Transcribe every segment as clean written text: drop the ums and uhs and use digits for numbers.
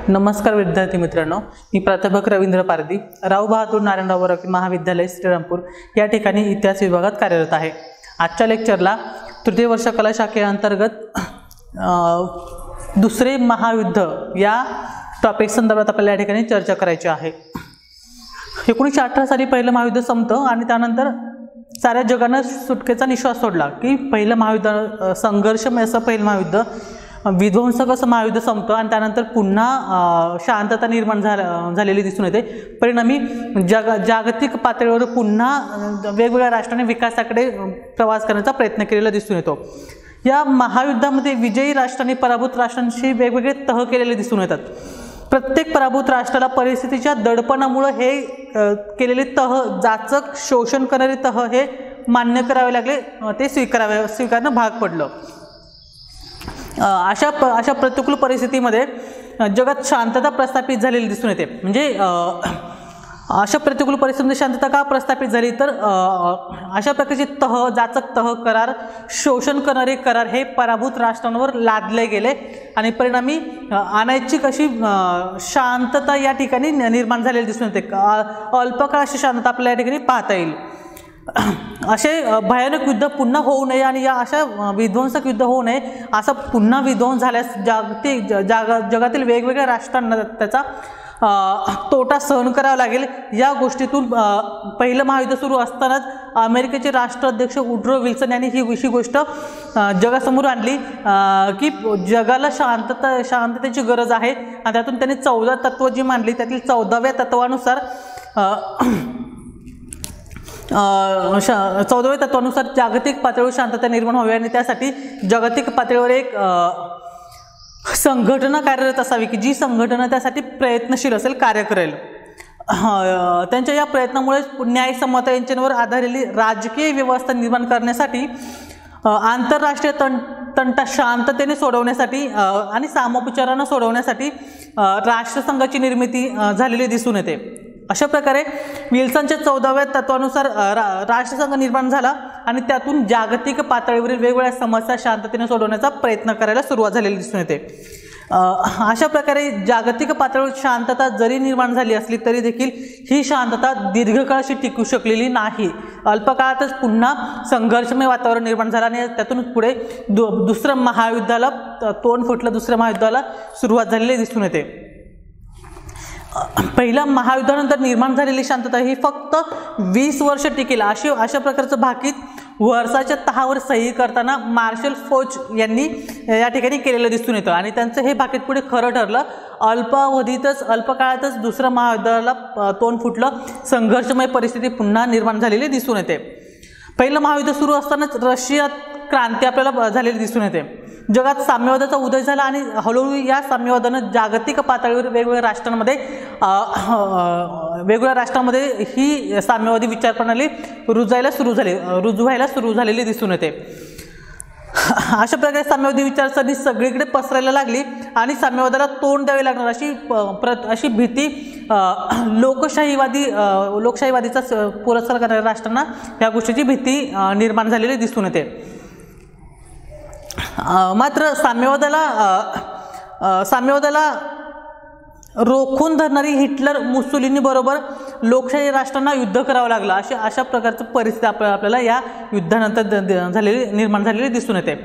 नमस्कार विद्यार्थी मित्रांनो, मी प्राध्यापक रवींद्र पारदी, राव बहादूर नारायणराव वरकड महाविद्यालय श्रीरामपूर या ठिकाणी इतिहास विभागात कार्यरत आहे। आजच्या लेक्चरला तृतीय वर्ष कला शाखेअंतर्गत दुसरे महायुद्ध या टॉपिक संदर्भात आपल्याला या ठिकाणी चर्चा करायची आहे। 1918 साली पहिलं महायुद्ध संपतं आणि त्यानंतर साऱ्या जगानं सुटकेचा निश्वास सोडला की पहिलं महायुद्ध संघर्षमय असं पहिलं महायुद्ध विध्वंसक असं महायुद्ध संपतं आणि त्यानंतर पुन्हा शांतता निर्माण झालेली दिसून येते। परिणामी जागतिक पातळीवर पुन्हा वेगवेगळ्या राष्ट्रांनी विकासाकडे प्रवास करण्याचा प्रयत्न केलेला दिसून येतो। या महायुद्धामध्ये विजयी राष्ट्रांनी पराभूत राष्ट्रांशी वेगवेगळे तह केलेले दिसून येतात। प्रत्येक पराभूत राष्ट्राला परिस्थितीच्या दडपणामुळे हे केलेले तह, जाचक शोषण करणारे तह हे मान्य करावे लागले, ते स्वीकारणं भाग पडलं। अशा प्रतिकूल परिस्थितीमध्ये जगात शांतता प्रस्थापित झालेली दिसून येते। म्हणजे अशा प्रतिकूल परिस्थितीमध्ये शांतता का प्रस्थापित झाली तर अशा प्रकारचे तह, जाचक तह, करार, शोषण करणारे करार हे पराभूत राष्ट्रांवर लादले गेले आणि परिणामी अनैच्छिक अशी शांतता या ठिकाणी निर्माण झालेली दिसून येते। अल्पकाळ अशी शांतता आपल्याला या ठिकाणी पाहता येईल। असे भयानक युद्ध पुन्हा होऊ नये आणि या अशा विध्वंसक युद्ध होऊ नये असा पुन्हा विध्वंस झाल्यास जगातील वेगवेगळ्या राष्ट्रांना त्याचा तोटा सहन करावा लागेल। या गोष्टीतून पहिलं महायुद्ध सुरू असतानाच अमेरिकेचे राष्ट्राध्यक्ष वुड्रो विल्सन यांनी ही गोष्ट जगासमोर आणली की जगाला शांततेची गरज आहे आणि त्यातून त्यांनी 14 तत्व जी मांडली त्यातील 14व्या तत्वानुसार 14व्या तत्वानुसार जागतिक पातळीवर शांतता निर्माण व्हावी आणि त्यासाठी जागतिक पातळीवर एक संघटना कार्यरत असावी की जी संघटना त्यासाठी प्रयत्नशील असेल, कार्य करेल। त्यांच्या या प्रयत्नामुळे न्यायसम्मत यांच्यावर आधारलेली राजकीय व्यवस्था निर्माण करण्यासाठी आंतरराष्ट्रीय तंटा शांततेने सोडवण्यासाठी आणि सामोपचाराने सोडवण्यासाठी राष्ट्रसंघाची निर्मिती झालेली दिसून येते। अशा प्रकारे विल्सनच्या 14व्या तत्वानुसार राष्ट्रसंघ निर्माण झाला आणि त्यातून जागतिक पातळीवरील वेगवेगळ्या समस्या शांततेने सोडवण्याचा प्रयत्न करायला सुरुवात झालेली दिसून येते। अशा प्रकारे जागतिक पातळीवर शांतता जरी निर्माण झाली असली तरी देखील ही शांतता दीर्घकाळाशी टिकू शकलेली नाही। अल्पकाळातच पुन्हा संघर्षमय वातावरण निर्माण झालं आणि त्यातून पुढे दुसऱ्या महायुद्धाला तोंड फुटलं, दुसऱ्या महायुद्धाला सुरुवात झालेली दिसून येते। पहिल्या महायुद्धानंतर निर्माण झालेली शांतता ही फक्त 20 वर्ष टिकेल अशा प्रकारचं भाकीत वर्षाच्या तहावर सही करताना मार्शल फोच यांनी या ठिकाणी केलेलं दिसून येतं आणि त्यांचं हे भाकीत पुढे खरं ठरलं। अल्पकाळातच दुसऱ्या महायुद्धाला तोंड फुटलं, संघर्षमय परिस्थिती पुन्हा निर्माण झालेली दिसून येते। पहिलं महायुद्ध सुरू असतानाच रशियात क्रांती आपल्याला झालेली दिसून येते। जगात साम्यवादाचा उदय झाला आणि हळूहळू या साम्यवादानं जागतिक पातळीवर वेगवेगळ्या राष्ट्रांमध्ये ही साम्यवादी विचारप्रणाली रुजवायला सुरू झालेली दिसून येते। अशा प्रकारे साम्यवादी विचारसरणी सगळीकडे पसरायला लागली आणि साम्यवादाला तोंड द्यावे लागणार अशी भीती लोकशाहीवादीचा पुरस्कार करणाऱ्या राष्ट्रांना या गोष्टीची भीती निर्माण झालेली दिसून येते। मात्र साम्यवादाला रोखून धरणारी हिटलर, मुसोलिनी बरोबर लोकशाही राष्ट्रांना युद्ध करावं लागलं। अशा प्रकारची परिस्थिती आपल्याला या युद्धानंतर निर्माण झालेली दिसून येते।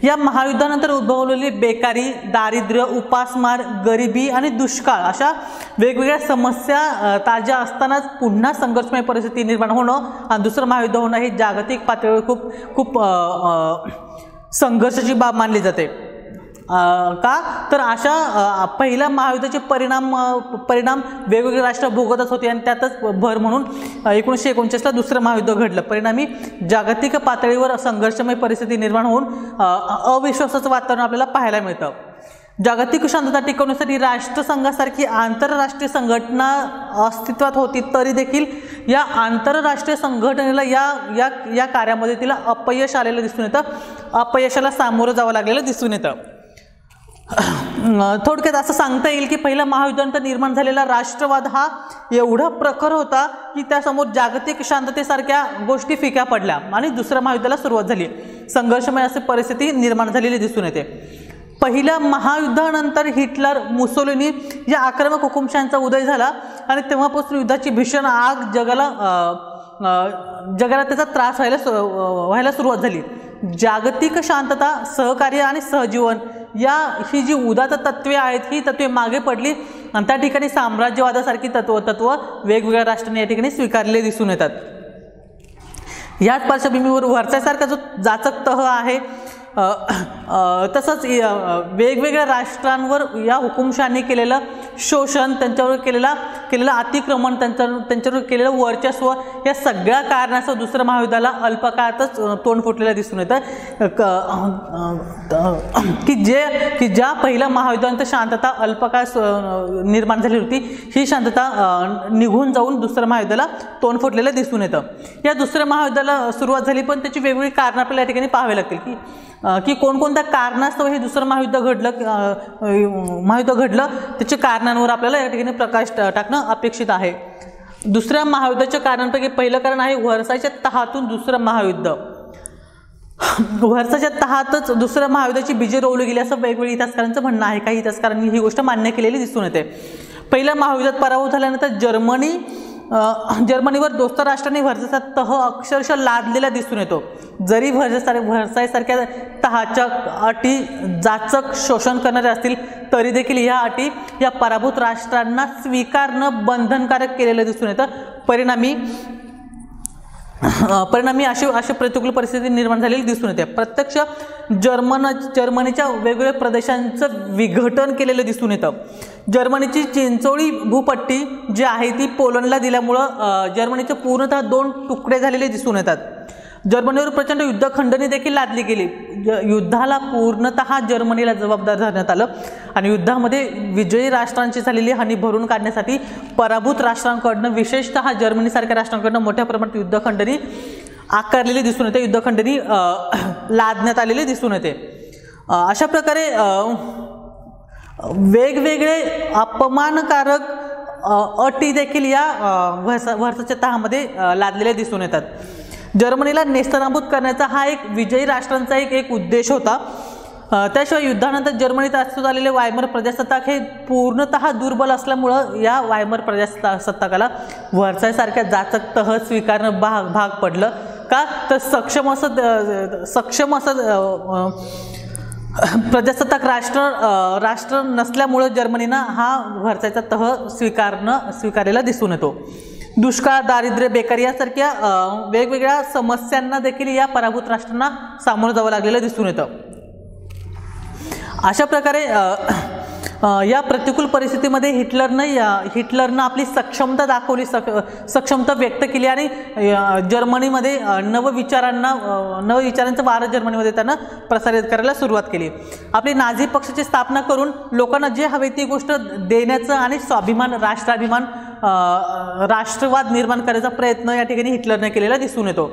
या महायुद्धानंतर उद्भवलेली बेकारी, दारिद्र्य, उपासमार, गरिबी आणि दुष्काळ अशा वेगवेगळ्या समस्या ताज्या असतानाच पुन्हा संघर्षमय परिस्थिती निर्माण होणं आणि दुसरं महायुद्ध होणं हे जागतिक पातळीवर खूप संघर्षाची बाब मानली जाते। का तर अशा पहिल्या महायुद्धाचे परिणाम वेगवेगळे राष्ट्र भोगतच होते आणि त्यातच भर म्हणून 1939ला दुसरं महायुद्ध घडलं। परिणामी जागतिक पातळीवर संघर्षमय परिस्थिती निर्माण होऊन अविश्वासाचं वातावरण आपल्याला पाहायला मिळतं। जागतिक शांतता टिकवण्यासाठी राष्ट्रसंघासारखी आंतरराष्ट्रीय संघटना अस्तित्वात होती तरी देखील या आंतरराष्ट्रीय संघटनेला या कार्यामध्ये तिला अपयश आलेलं दिसून येतं, अपयशाला सामोरं जावं लागलेलं दिसून येतं। थोडक्यात असं सांगता येईल की पहिल्या महायुद्धानंतर निर्माण झालेला राष्ट्रवाद हा एवढा प्रखर होता की त्यासमोर जागतिक शांततेसारख्या गोष्टी फिक्या पडल्या आणि दुसऱ्या महायुद्धाला सुरुवात झाली। संघर्षमय अशी परिस्थिती निर्माण झालेली दिसून येते। पहिल्या महायुद्धानंतर हिटलर, मुसोलिनी या आक्रमक हुकुमशाहांचा उदय झाला आणि तेव्हापासून युद्धाची भीषण आग जगाला त्याचा त्रास व्हायला सुरुवात झाली. जागतिक शांतता, सहकार्य आणि सहजीवन ही जी उदात्त तत्वे आहेत ही तत्वे मागे पडली आणि त्या ठिकाणी साम्राज्यवादासारखी तत्व वेगवेगळ्या राष्ट्रांनी या ठिकाणी स्वीकारले दिसून येतात. याच पार्श्वभूमीवर व्हर्सायसारखा जो जाचक तह आहे तसंच वेगवेगळ्या राष्ट्रांवर या हुकुमशाहांनी केलेलं शोषण, त्यांच्यावर केलेलं अतिक्रमण, त्यांच्यावर केलेलं वर्चस्व या सगळ्या कारणास्तव दुसऱ्या महायुद्धाला अल्पकाळातच तोंड फुटलेलं दिसून येतं. की ज्या पहिल्या महायुद्धानंतर शांतता अल्पकाळ निर्माण झाली होती, ही शांतता निघून जाऊन दुसऱ्या महायुद्धाला तोंड फुटलेलं दिसून येतं. या दुसऱ्या महायुद्धाला सुरुवात झाली, पण त्याची वेगवेगळी कारणं आपल्याला या ठिकाणी पाहावी लागतील की कोणकोणत्या कारणास्तव हे दुसरं महायुद्ध घडलं त्याच्या कारणांवर आपल्याला या ठिकाणी प्रकाश टाकणं अपेक्षित आहे. दुसऱ्या महायुद्धाच्या कारणांपैकी पहिलं कारण आहे व्हर्सायच्या तहातून दुसरं महायुद्ध. व्हर्सायच्या तहातच दुसऱ्या महायुद्धाची बीजे रोवली गेली असं वेगवेगळ्या इतिहासकारांचं म्हणणं आहे. काही इतिहासकारांनी ही गोष्ट मान्य केलेली दिसून येते. पहिल्या महायुद्धात पराभव झाल्यानंतर जर्मनीवर दोस्त राष्ट्रांनी व्हर्सायचा तह अक्षरशः लादलेला दिसून येतो. जरी व्हर्सायसारख्या तहाच्या अटी जाचक शोषण करणारे असतील तरी देखील या अटी या पराभूत राष्ट्रांना स्वीकारणं बंधनकारक केलेलं दिसून येतं. परिणामी अशी प्रतिकूल परिस्थिती निर्माण झालेली दिसून येते. प्रत्यक्ष जर्मनीच्या वेगवेगळ्या प्रदेशांचं विघटन केलेलं दिसून येतं. जर्मनीची चिंचोळी भूपट्टी जी आहे ती पोलंडला दिल्यामुळं जर्मनीचे पूर्णतः 2 तुकडे झालेले दिसून येतात. जर्मनीवर प्रचंड युद्धखंडणी देखील लादली गेली. युद्धाला पूर्णतः जर्मनीला जबाबदार धरण्यात आलं आणि युद्धामध्ये विजयी राष्ट्रांची झालेली हानी भरून काढण्यासाठी पराभूत राष्ट्रांकडनं, विशेषतः जर्मनीसारख्या राष्ट्रांकडनं मोठ्या प्रमाणात युद्धखंडणी आकारलेली दिसून येते, युद्धखंडणी लादण्यात आलेली दिसून येते. अशा प्रकारे वेगवेगळे अपमानकारक अटी देखील या व्हर्सायच्या तहामध्ये लादलेल्या दिसून येतात. जर्मनीला नेस्तनाबूत करण्याचा हा एक विजयी राष्ट्रांचा एक उद्देश होता. त्याशिवाय युद्धानंतर जर्मनीत अस्तित्वात आलेले वायमर प्रजासत्ताक हे पूर्णतः दुर्बल असल्यामुळं या वायमर प्रजासत्ताकाला व्हर्सायसारख्या जाचक तह स्वीकारणं भाग पडलं. का तर सक्षम असं प्रजासत्ताक राष्ट्र नसल्यामुळं जर्मनीनं हा व्हर्सायचा तह स्वीकारलेला दिसून येतो. दुष्काळ, दारिद्र्य, बेकारी यासारख्या वेगवेगळ्या समस्यांना देखील या पराभूत राष्ट्रांना सामोरं जावं लागलेलं दिसून येतं. अशा प्रकारे या प्रतिकूल परिस्थितीमध्ये हिटलरनं आपली सक्षमता दाखवली, सक्षमता व्यक्त केली आणि जर्मनीमध्ये नवविचारांचं वारं जर्मनीमध्ये त्यानं प्रसारित करायला सुरुवात केली. आपली नाझी पक्षाची स्थापना करून लोकांना जे हवे ती गोष्ट देण्याचं आणि स्वाभिमान, राष्ट्राभिमान, राष्ट्रवाद निर्माण करायचा प्रयत्न या ठिकाणी हिटलरने केलेला दिसून येतो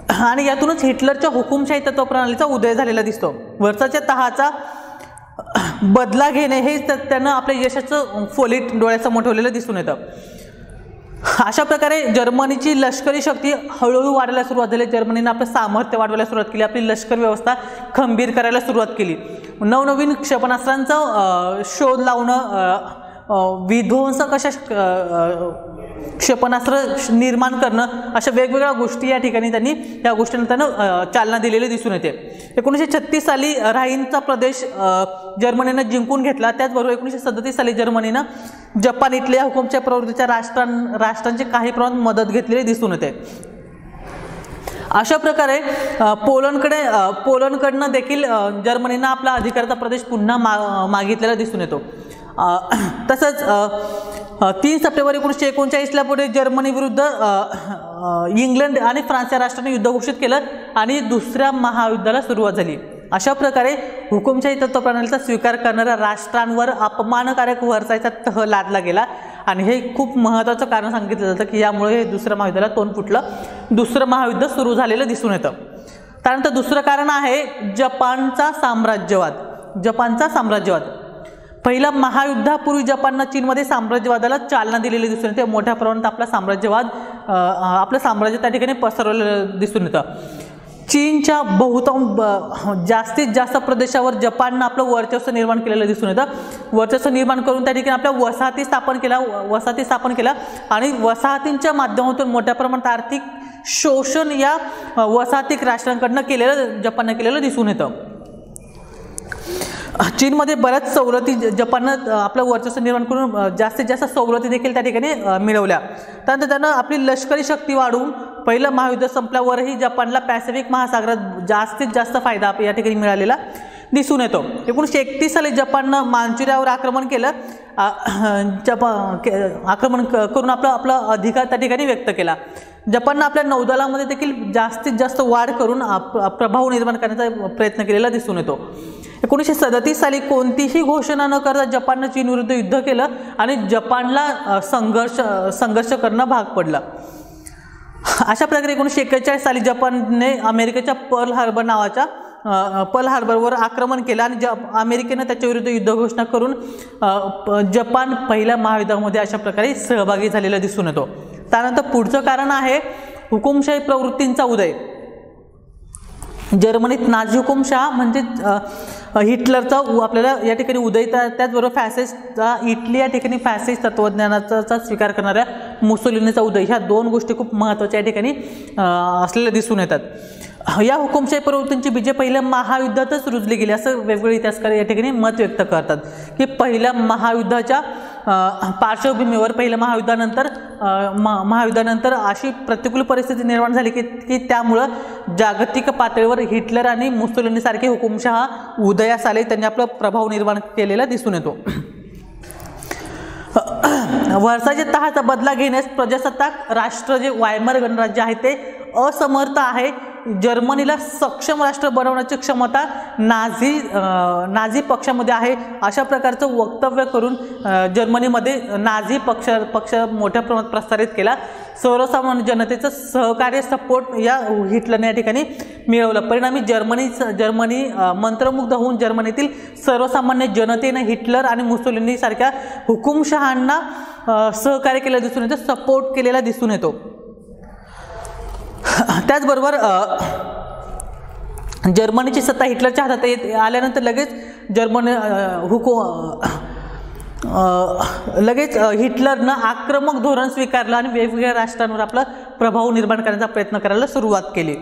आणि यातूनच हिटलरच्या हुकुमशाही तत्वप्रणालीचा उदय झालेला दिसतो. व्हर्सायच्या तहाचा बदला घेणे हे त्यानं आपल्या यशाचं फलित डोळ्यासमोर ठेवलेलं दिसून येतं. अशा प्रकारे जर्मनीची लष्करी शक्ती हळूहळू वाढायला सुरुवात झाली. जर्मनीनं आपलं सामर्थ्य वाढवायला सुरुवात केली, आपली लष्कर व्यवस्था खंबीर करायला सुरुवात केली. नवनवीन क्षेपणास्त्रांचा शोध लावणं, विध्वंसक अशा क्षेपणास्त्र निर्माण करणं, अशा वेगवेगळ्या गोष्टी या ठिकाणी या गोष्टींना त्यानं चालना दिलेली दिसून येते. 1936 साली राहीनचा प्रदेश जर्मनीनं जिंकून घेतला. त्याचबरोबर 1937 साली जर्मनीनं जपान इथल्या हुकुमशाही प्रवृत्तीच्या राष्ट्रांची काही प्रमाणात मदत घेतलेली दिसून येते. अशा प्रकारे पोलंडकडनं देखील जर्मनीनं आपला अधिकाराचा प्रदेश पुन्हा मागितलेला दिसून येतो. तसंच 3 सप्टेंबर 1939ला पुढे जर्मनी विरुद्ध इंग्लंड आणि फ्रान्स या राष्ट्रांनी युद्ध घोषित केलं आणि दुसऱ्या महायुद्धाला सुरुवात झाली. अशा प्रकारे हुकुमशाही तत्वप्रणालीचा स्वीकार करणाऱ्या राष्ट्रांवर अपमानकारक व्हर्सायचा तह लादला गेला आणि हे खूप महत्त्वाचं कारण सांगितलं जातं की यामुळे हे दुसऱ्या महायुद्धाला तोंड फुटलं, दुसरं महायुद्ध सुरू झालेलं दिसून येतं. त्यानंतर दुसरं कारण आहे जपानचा साम्राज्यवाद. पहिल्या महायुद्धापूर्वी जपाननं चीनमध्ये साम्राज्यवादाला चालना दिलेली दिसून येते. मोठ्या प्रमाणात आपलं साम्राज्य त्या ठिकाणी पसरवलेलं दिसून येतं. चीनच्या बहुतांश जास्तीत जास्त प्रदेशावर जपाननं आपलं वर्चस्व निर्माण केलेलं दिसून येतं. वर्चस्व निर्माण करून त्या ठिकाणी आपल्या वसाहती स्थापन केल्या आणि वसाहतींच्या माध्यमातून मोठ्या प्रमाणात आर्थिक शोषण या वसाहतिक राष्ट्रांकडनं जपाननं केलेलं दिसून येतं. चीनमध्ये बऱ्याच सवलती जपाननं आपलं वर्चस्व निर्माण करून जास्तीत जास्त सवलती देखील त्या ठिकाणी मिळवल्या. त्यानंतर त्यानं आपली लष्करी शक्ती वाढवून पहिलं महायुद्ध संपल्यावरही जपानला पॅसिफिक महासागरात जास्तीत जास्त फायदा या ठिकाणी मिळालेला दिसून येतो. 1931 साली जपाननं मांचुरियावर आक्रमण केलं. आक्रमण करून आपला अधिकार त्या ठिकाणी व्यक्त केला. जपाननं आपल्या नौदलामध्ये देखील जास्तीत जास्त वाढ करून प्रभाव निर्माण करण्याचा प्रयत्न केलेला दिसून येतो. 1937 साली कोणतीही घोषणा न करता जपाननं चीनविरुद्ध युद्ध केलं आणि जपानला संघर्ष करणं भाग पडलं. अशा प्रकारे 1941 साली जपानने अमेरिकेच्या पर्ल हार्बरवर आक्रमण केलं आणि अमेरिकेनं त्याच्याविरुद्ध युद्ध घोषणा करून जपान पहिल्या महायुद्धामध्ये अशा प्रकारे सहभागी झालेला दिसून येतो. त्यानंतर पुढचं कारण आहे हुकुमशाही प्रवृत्तींचा उदय. जर्मनीत नाझी हुकुमशहा म्हणजे हिटलरचा आपल्याला या ठिकाणी उदय, त्याचबरोबर फॅसिस्टचा इटली या ठिकाणी फॅसिस्ट तत्त्वज्ञानाचा स्वीकार करणाऱ्या मुसोलिनीचा उदय, ह्या दोन गोष्टी खूप महत्त्वाच्या या ठिकाणी असलेल्या दिसून येतात. या हुकुमशाही प्रवृत्तींची बीजे पहिल्या महायुद्धातच रुजली गेली असं वेगवेगळे इतिहासकार या ठिकाणी मत व्यक्त करतात की पहिल्या महायुद्धाच्या पार्श्वभूमीवर पहिल्या महायुद्धानंतर अशी प्रतिकूल परिस्थिती निर्माण झाली की त्यामुळं जागतिक पातळीवर हिटलर आणि मुसोलिनीसारखे हुकुमशहा उदयास आले. त्यांनी आपला प्रभाव निर्माण केलेला दिसून येतो. व्हर्सायच्या तहाचा बदला घेण्यास प्रजासत्ताक राष्ट्र जे वायमर गणराज्य आहे ते असमर्थ आहे. जर्मनीला सक्षम राष्ट्र बनवण्याची क्षमता नाझी पक्षामध्ये आहे अशा प्रकारचं वक्तव्य करून जर्मनीमध्ये नाझी पक्ष मोठ्या प्रमाणात प्रसारित केला. सर्वसामान्य जनतेचं सहकार्य सपोर्ट या हिटलरने या ठिकाणी मिळवलं. परिणामी जर्मनी मंत्रमुग्ध होऊन जर्मनीतील सर्वसामान्य जनतेने हिटलर आणि मुसोलिनी सारख्या हुकुमशहांना सहकार्य केलेलं दिसून येतं, सपोर्ट केलेला दिसून येतो. त्याचबरोबर जर्मनीची सत्ता हिटलरच्या हातात आल्यानंतर लगेच हिटलरनं आक्रमक धोरण स्वीकारलं आणि वेगवेगळ्या राष्ट्रांवर आपला प्रभाव निर्माण करण्याचा प्रयत्न करायला सुरुवात केली.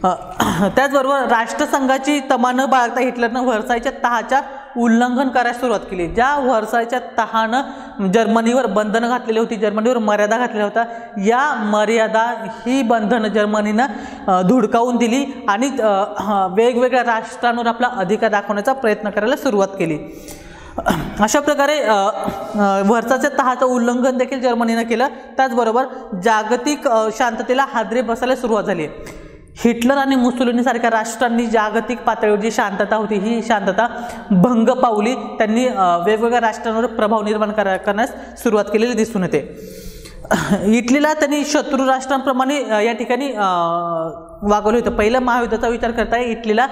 त्याचबरोबर राष्ट्रसंघाची तमा न बाळगता हिटलरनं व्हर्सायच्या तहाच्या उल्लंघन करायला सुरुवात केली. ज्या व्हर्सायच्या तहानं जर्मनीवर बंधनं घातलेली होती, जर्मनीवर मर्यादा घातलेल्या होत्या, या मर्यादा ही बंधनं जर्मनीनं धुडकावून दिली आणि वेगवेगळ्या राष्ट्रांवर आपला अधिकार दाखवण्याचा प्रयत्न करायला सुरुवात केली. अशा प्रकारे व्हर्सायच्या तहाचं उल्लंघन देखील जर्मनीनं केलं. त्याचबरोबर जागतिक शांततेला हादरे बसायला सुरुवात झाली. हिटलर आणि मुसोलिनी सारख्या राष्ट्रांनी जागतिक पातळीवर जी शांतता होती ही शांतता भंग पावली. त्यांनी वेगवेगळ्या राष्ट्रांवर प्रभाव निर्माण करण्यास सुरुवात केलेली दिसून येते. इटलीला त्यांनी शत्रू राष्ट्रांप्रमाणे या ठिकाणी वागवलं होतं. पहिल्या महायुद्धाचा विचार करता इटलीला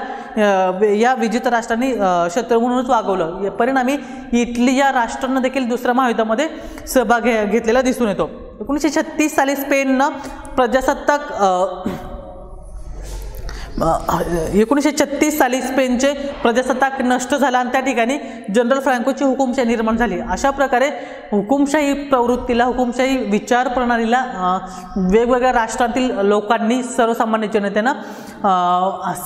या विजेत राष्ट्रांनी शत्रू म्हणूनच वागवलं. परिणामी इटली या राष्ट्रांना देखील दुसऱ्या महायुद्धामध्ये सहभाग घेतलेला दिसून येतो. 1936 साली स्पेननं प्रजासत्ताक 1936 साली स्पेनचे प्रजासत्ताक नष्ट झाला आणि त्या ठिकाणी जनरल फ्रँकोची हुकुमशाही निर्माण झाली. अशा प्रकारे हुकुमशाही प्रवृत्तीला, हुकुमशाही विचार प्रणालीला वेगवेगळ्या राष्ट्रातील लोकांनी, सर्वसामान्य जनतेनं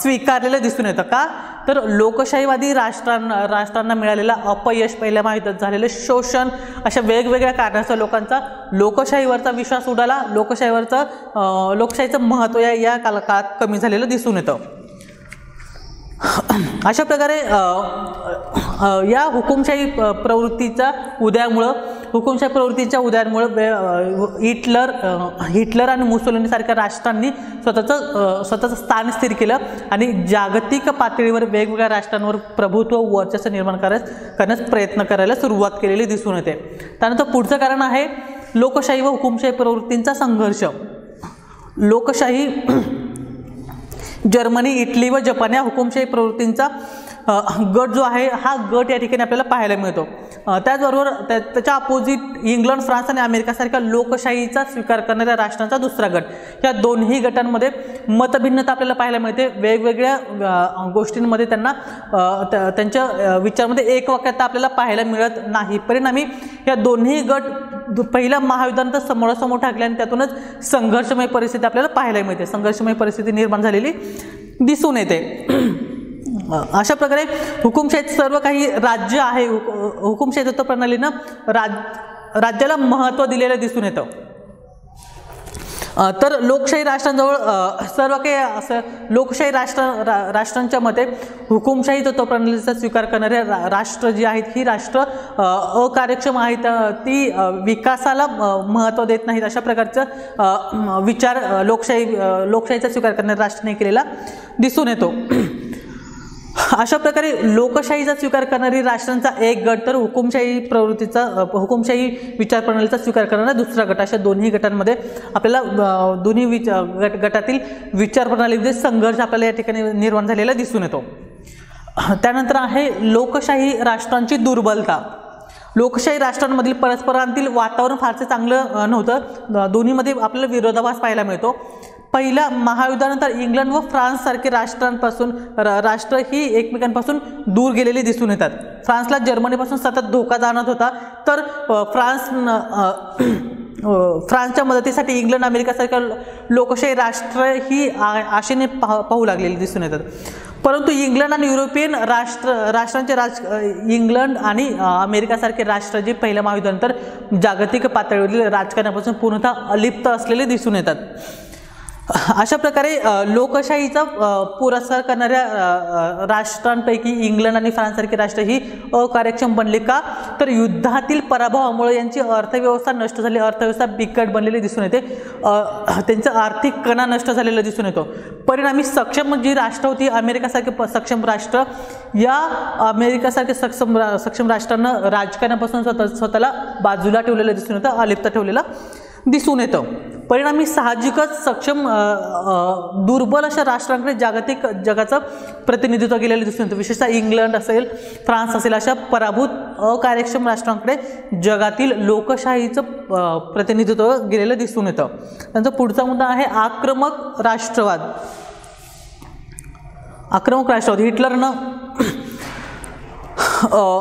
स्वीकारलेलं दिसून येतं. का तर लोकशाहीवादी राष्ट्रांना मिळालेलं अपयश, पहिल्या महायुद्धात झालेलं शोषण, अशा वेगवेगळ्या कारणाचा लोकांचा लोकशाहीवरचा विश्वास उडाला. लोकशाहीचं महत्त्व या काळात कमी झालेलं दिसून येतं. अशा प्रकारे या हुकुमशाही प्रवृत्तीच्या उदयामुळं हिटलर आणि मुसोलिनी सारख्या राष्ट्रांनी स्वतःचं स्थान स्थिर केलं आणि जागतिक पातळीवर वेगवेगळ्या राष्ट्रांवर प्रभुत्व, वर्चस्व निर्माण करण्यास प्रयत्न करायला सुरुवात केलेली दिसून येते. त्यानंतर पुढचं कारण आहे लोकशाही व हुकुमशाही प्रवृत्तींचा संघर्ष. लोकशाही जर्मनी, इटली व जपान या हुकुमशाही प्रवृत्तींचा गट जो आहे हा गट या ठिकाणी आपल्याला पाहायला मिळतो. त्याचबरोबर त्याच्या अपोजिट इंग्लंड, फ्रान्स आणि अमेरिकासारख्या लोकशाहीचा स्वीकार करणाऱ्या राष्ट्रांचा दुसरा गट. या दोन्ही गटांमध्ये मतभिन्नता आपल्याला पाहायला मिळते. वेगवेगळ्या गोष्टींमध्ये त्यांना त्यांच्या विचारामध्ये एकवाक्यता आपल्याला पाहायला मिळत नाही. परिणामी या दोन्ही गट पहिल्या महायुद्धानंतर समोरासमोर ठाकले आणि त्यातूनच संघर्षमय परिस्थिती आपल्याला पाहायला मिळते. संघर्षमय परिस्थिती निर्माण झालेली दिसून येते. अशा प्रकारे हुकुमशाहीत सर्व काही राज्य आहे, हुकुमशाही तत्व प्रणालीनं राज्याला महत्त्व दिलेलं दिसून येतं. तर लोकशाही राष्ट्रांजवळ सर्व काही असं लोकशाही राष्ट्रांच्या मते हुकुमशाही तत्व प्रणालीचा स्वीकार करणारे राष्ट्र जी आहेत ही राष्ट्र अकार्यक्षम आहेत, ती विकासाला महत्त्व देत नाहीत. अशा प्रकारचं विचार लोकशाहीचा स्वीकार करणाऱ्या राष्ट्राने केलेला दिसून येतो. अशा प्रकारे लोकशाहीचा स्वीकार करणारी राष्ट्रांचा एक गट तर हुकुमशाही विचार प्रणालीचा स्वीकार करणारा दुसरा गट, अशा दोन्ही गटांमध्ये आपल्याला दोन्ही गटातील विचार प्रणालीमध्ये संघर्ष आपल्याला या ठिकाणी निर्माण झालेला दिसून येतो. त्यानंतर आहे लोकशाही राष्ट्रांची दुर्बलता. लोकशाही राष्ट्रांमधील परस्परांतील वातावरण फारसे चांगलं नव्हतं. दोन्हीमध्ये आपल्याला विरोधाभास पाहायला मिळतो. पहिल्या महायुद्धानंतर इंग्लंड व फ्रान्स सारखे राष्ट्र ही एकमेकांपासून दूर गेलेली दिसून येतात. फ्रान्सला जर्मनीपासून सतत धोका जाणवत होता, तर फ्रान्सच्या मदतीसाठी इंग्लंड, अमेरिकासारख्या लोकशाही राष्ट्र ही आशेने पाहू लागलेली दिसून येतात. परंतु इंग्लंड आणि युरोपियन राष्ट्रांचे इंग्लंड आणि अमेरिकासारखे राष्ट्र जे पहिल्या महायुद्धानंतर जागतिक पातळीवरील राजकारणापासून पूर्णतः अलिप्त असलेले दिसून येतात. अशा प्रकारे लोकशाहीचा पुरस्कार करणाऱ्या राष्ट्रांपैकी इंग्लंड आणि फ्रान्ससारखी राष्ट्र ही अकार्यक्षम बनली का, तर युद्धातील पराभवामुळे यांची अर्थव्यवस्था नष्ट झाली, अर्थव्यवस्था बिकट बनलेली दिसून येते, त्यांचा आर्थिक कणा नष्ट झालेला दिसून येतो. परिणामी सक्षम जी राष्ट्र होती अमेरिकासारखे सक्षम राष्ट्र, या अमेरिकासारखे सक्षम राष्ट्रांना राजकारणापासून स्वतःला बाजूला ठेवलेलं दिसून येतं, अलिप्त ठेवलेलं दिसून येतं. परिणामी साहजिकच सक्षम दुर्बल अशा राष्ट्रांकडे जागतिक जगाचं प्रतिनिधित्व केलेलं दिसून येतं. विशेषतः इंग्लंड असेल, फ्रान्स असेल, अशा पराभूत अकार्यक्षम राष्ट्रांकडे जगातील लोकशाहीचं प्रतिनिधित्व गेलेलं दिसून येतं. त्यांचा पुढचा मुद्दा आहे आक्रमक राष्ट्रवाद. हिटलरनं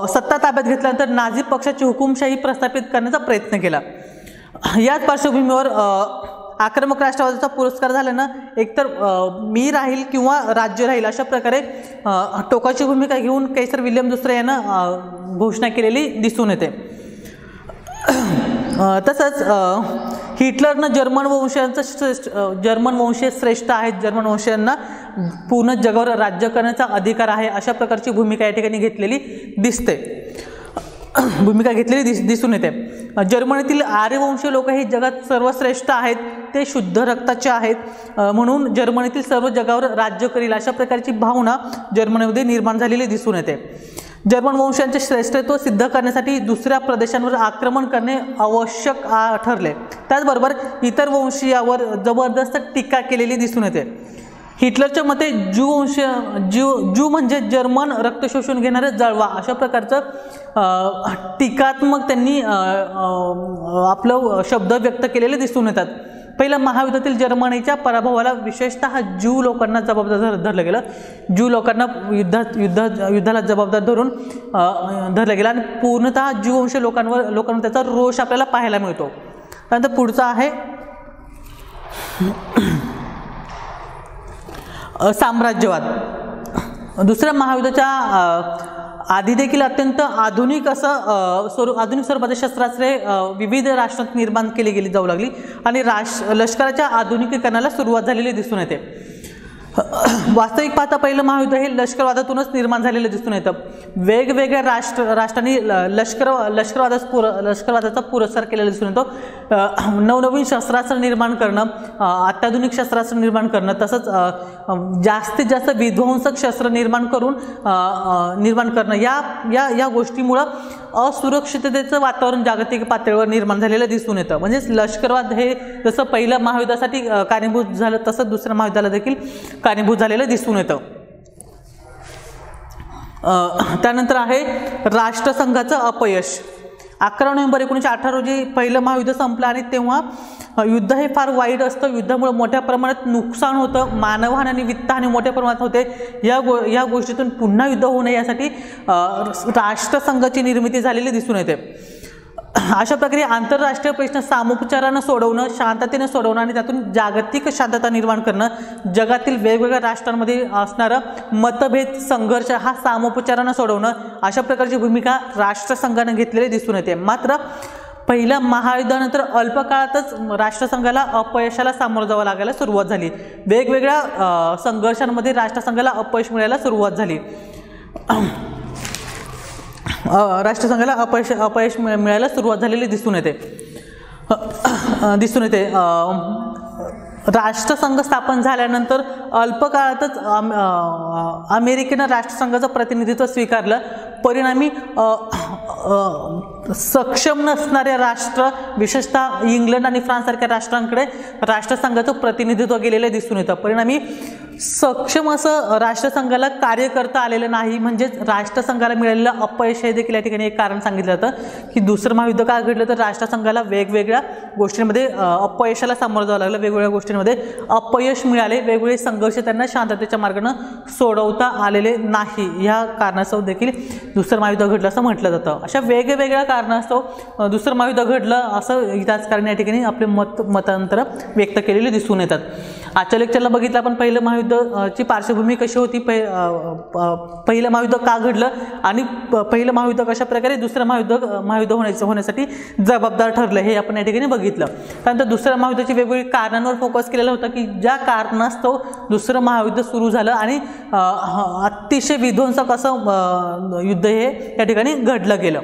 सत्ता ताब्यात घेतल्यानंतर नाझी पक्षाची हुकुमशाही प्रस्थापित करण्याचा प्रयत्न केला. याच पार्श्वभूमीवर आक्रमक राष्ट्रवादाचा पुरस्कार झाल्यानं एकतर मी राहील किंवा राज्य राहील अशा प्रकारे टोकाची भूमिका घेऊन कैसर विल्यम दुसरे यानं घोषणा केलेली दिसून येते. तसंच हिटलरनं जर्मन वंशीय श्रेष्ठ आहेत, जर्मन वंशीयांना पूर्ण जगावर राज्य करण्याचा अधिकार आहे अशा प्रकारची भूमिका या ठिकाणी घेतलेली दिसून येते. जर्मनीतील आर्यवंशीय लोक हे जगात सर्वश्रेष्ठ आहेत, ते शुद्ध रक्ताचे आहेत, म्हणून जर्मनीतील सर्व जगावर राज्य करील अशा प्रकारची भावना जर्मनीमध्ये निर्माण झालेली दिसून येते. जर्मन वंशांचे श्रेष्ठत्व सिद्ध करण्यासाठी दुसऱ्या प्रदेशांवर आक्रमण करणे आवश्यक ठरले. त्याचबरोबर इतर वंशीयावर जबरदस्त टीका केलेली दिसून येते. हिटलरच्या मते ज्यू म्हणजे जर्मन रक्त शोषून घेणारे जळवा अशा प्रकारचं टीकात्मक त्यांनी आपलं शब्द व्यक्त केलेले दिसून येतात. पहिल्या महायुद्धातील जर्मनीच्या पराभवाला विशेषतः ज्यू लोकांना जबाबदार धरलं गेलं. ज्यू लोकांना युद्धाला जबाबदार धरून धरलं गेलं आणि पूर्णतः ज्यू वंशीय लोकांवर त्याचा रोष आपल्याला पाहायला मिळतो. त्यानंतर पुढचा आहे साम्राज्यवाद. दुसऱ्या महायुद्धाच्या आधी देखील अत्यंत आधुनिक स्वरूपाचे शस्त्रास्त्रे विविध राष्ट्रात निर्माण केली जाऊ लागली आणि लष्कराच्या आधुनिकीकरणाला सुरुवात झालेली दिसून येते. वास्तविक पाहता पहिलं महायुद्ध हे लष्करवादातूनच निर्माण झालेलं दिसून येतं. वेगवेगळ्या राष्ट्रांनी लष्करवादाचा पुरस्कार केलेला दिसून येतो. नवनवीन शस्त्रास्त्र निर्माण करणं, अत्याधुनिक शस्त्रास्त्र निर्माण करणं, तसंच जास्तीत जास्त विध्वंसक शस्त्र निर्माण करणं या गोष्टीमुळं असुरक्षिततेचं वातावरण जागतिक पातळीवर निर्माण झालेलं दिसून येतं. म्हणजेच लष्करवाद हे जसं पहिल्या महायुद्धासाठी कारणीभूत झालं तसंच दुसऱ्या महायुद्धाला देखील कारणीभूत झालेलं दिसून येतं. त्यानंतर आहे राष्ट्रसंघाचं अपयश. 11 नोव्हेंबर 1918 रोजी पहिलं महायुद्ध संपलं आणि तेव्हा युद्ध हे फार वाईट असतं. युद्धामुळे मोठ्या प्रमाणात नुकसान होतं, मानवहानी आणि वित्तहानी मोठ्या प्रमाणात होते. या गोष्टीतून पुन्हा युद्ध होऊ नये यासाठी राष्ट्रसंघाची निर्मिती झालेली दिसून येते. अशा प्रकारे आंतरराष्ट्रीय प्रश्न सामोपचारानं सोडवणं, शांततेनं सोडवणं आणि त्यातून जागतिक शांतता निर्माण करणं, जगातील वेगवेगळ्या राष्ट्रांमध्ये असणारं मतभेद संघर्ष हा सामोपचारानं सोडवणं, अशा प्रकारची भूमिका राष्ट्रसंघानं घेतलेली दिसून येते. मात्र पहिल्या महायुद्धानंतर अल्प काळातच राष्ट्रसंघाला अपयशाला सामोरं जावं लागायला सुरुवात झाली. वेगवेगळ्या संघर्षांमध्ये राष्ट्रसंघाला अपयश मिळायला सुरुवात झाली. राष्ट्रसंघाला अपयश मिळायला सुरुवात झालेली दिसून येते. राष्ट्रसंघ स्थापन झाल्यानंतर अल्प काळातच अमेरिकेनं राष्ट्रसंघाचं प्रतिनिधित्व स्वीकारलं. परिणामी सक्षम नसणाऱ्या राष्ट्र, विशेषतः इंग्लंड आणि फ्रान्ससारख्या राष्ट्रांकडे राष्ट्रसंघाचं प्रतिनिधित्व गेलेलं दिसून येतं. परिणामी सक्षम असं राष्ट्रसंघाला कार्य करता आलेलं नाही. म्हणजेच राष्ट्रसंघाला मिळालेलं अपयश हे देखील या ठिकाणी एक कारण सांगितलं जातं की दुसरं महायुद्ध का घडलं तर राष्ट्रसंघाला वेगवेगळ्या गोष्टींमध्ये अपयशाला सामोरं जावं लागलं. वेगवेगळ्या गोष्टींमध्ये अपयश मिळाले, वेगवेगळे संघर्ष त्यांना शांततेच्या मार्गाने सोडवता आलेले नाही. ह्या कारणास्तव देखील दुसरं महायुद्ध घडलं असं म्हटलं जातं. अशा वेगवेगळ्या कारणास्तव दुसरं महायुद्ध घडलं असं इतिहासकारांनी या ठिकाणी आपले मतांतर व्यक्त केलेले दिसून येतात. आजच्या लेक्चरला बघितलं आपण पहिलं महायुद्धाची पार्श्वभूमी कशी होती, पहिलं महायुद्ध का घडलं आणि पहिलं महायुद्ध कशा प्रकारे दुसरं महायुद्ध होण्यासाठी जबाबदार ठरलं हे आपण या ठिकाणी बघितलं. त्यानंतर दुसऱ्या महायुद्धाची वेगवेगळी कारणांवर फोकस केलेला होता की ज्या कारणास्तव दुसरं महायुद्ध सुरू झालं आणि अतिशय विध्वंसक असं युद्ध हे या ठिकाणी घडलं गेलं.